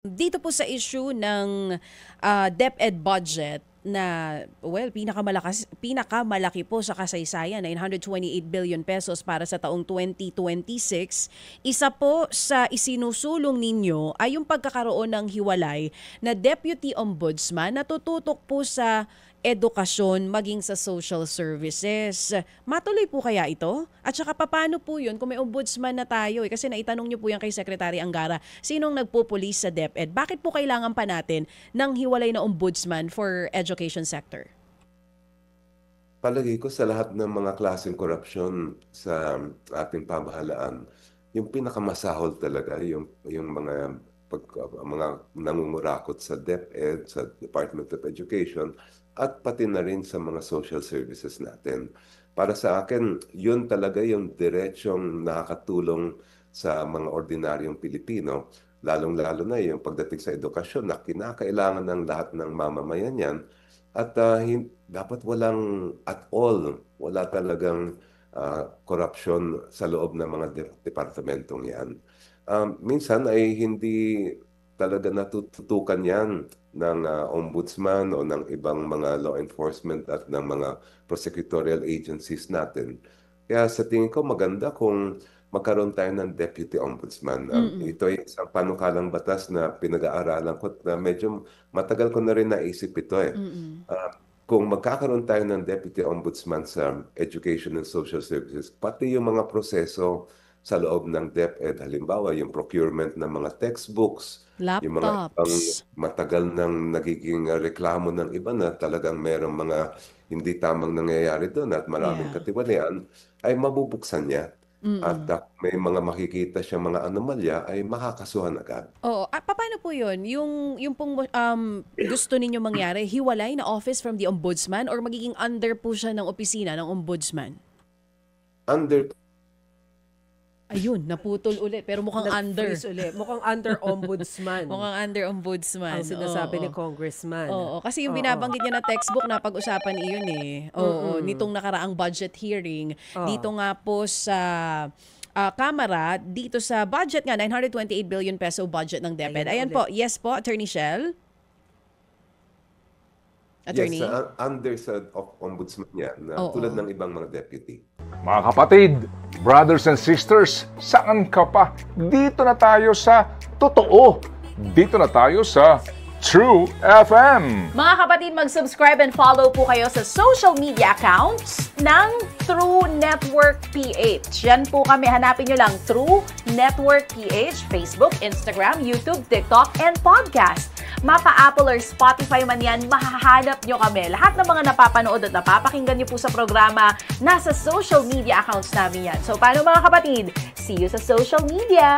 Dito po sa issue ng DepEd budget na, well, pinakamalaki po sa kasaysayan, 928 billion pesos para sa taong 2026. Isa po sa isinusulong ninyo ay yung pagkakaroon ng hiwalay na Deputy Ombudsman na tututok po sa edukasyon maging sa social services. Matuloy po kaya ito? At saka paano po yun kung may ombudsman na tayo? Kasi naitanong niyo po yan kay Secretary Angara, sinong nagpupulis sa DepEd? Bakit po kailangan pa natin ng hiwalay na ombudsman for education sector? Palagi ko sa lahat ng mga klaseng korupsyon sa ating pamahalaan, yung pinakamasahol talaga, yung mga nangungurakot sa DepEd, sa Department of Education, at pati na rin sa mga social services natin. Para sa akin, yun talaga yung diretsong nakakatulong sa mga ordinaryong Pilipino, lalong-lalo na yung pagdating sa edukasyon na kinakailangan ng lahat ng mamamayan yan. At dapat wala talagang korupsyon sa loob ng mga departamentong yan. Minsan ay hindi talaga natututukan yan ng ombudsman o ng ibang mga law enforcement at ng mga prosecutorial agencies natin. Kaya sa tingin ko maganda kung magkaroon tayo ng deputy ombudsman. Ito ay isang panukalang batas na pinag-aaralan ko na medyo matagal ko na rin naisip ito eh. Kung magkakaroon tayo ng deputy ombudsman sa education and social services, pati yung mga proseso sa loob ng DepEd, halimbawa yung procurement ng mga textbooks, laptops, yung mga ibang matagal nang nagiging reklamo ng iba na talagang merong mga hindi tamang nangyayari doon at maraming katiwalian, ay mabubuksan niya. At may mga makikita siyang mga anomalya ay makakasuhan agad. Oo. Paano po yun? Yung pong gusto ninyo mangyari, hiwalay na office from the ombudsman or magiging under po siya ng opisina ng ombudsman? Under. Ayun, naputol ulit. Pero mukhang under. Ulit. Mukhang under ombudsman. Mukhang under ombudsman. Ang sinasabi ni Congressman. Oo, kasi yung binabanggit niya na textbook, napag-usapan iyon eh. Oo, nitong nakaraang budget hearing. Dito nga po sa Kamara, dito sa budget nga, 928 billion peso budget ng DepEd. Ayan po, yes po, Attorney Shell? Attorney? Yes, under sa ombudsman yan, tulad ng ibang mga deputy. Mga kapatid, brothers and sisters, saan ka pa? Dito na tayo sa Totoo. Dito na tayo sa True FM. Mga kapatid, mag-subscribe and follow po kayo sa social media accounts ng True Network PH. Yan po kami, hanapin nyo lang True Network PH, Facebook, Instagram, YouTube, TikTok, and podcast. Mapa Apple or Spotify man yan, mahahanap nyo kami. Lahat ng mga napapanood at napapakinggan nyo po sa programa, nasa social media accounts namin yan. So, paano mga kapatid? See you sa social media!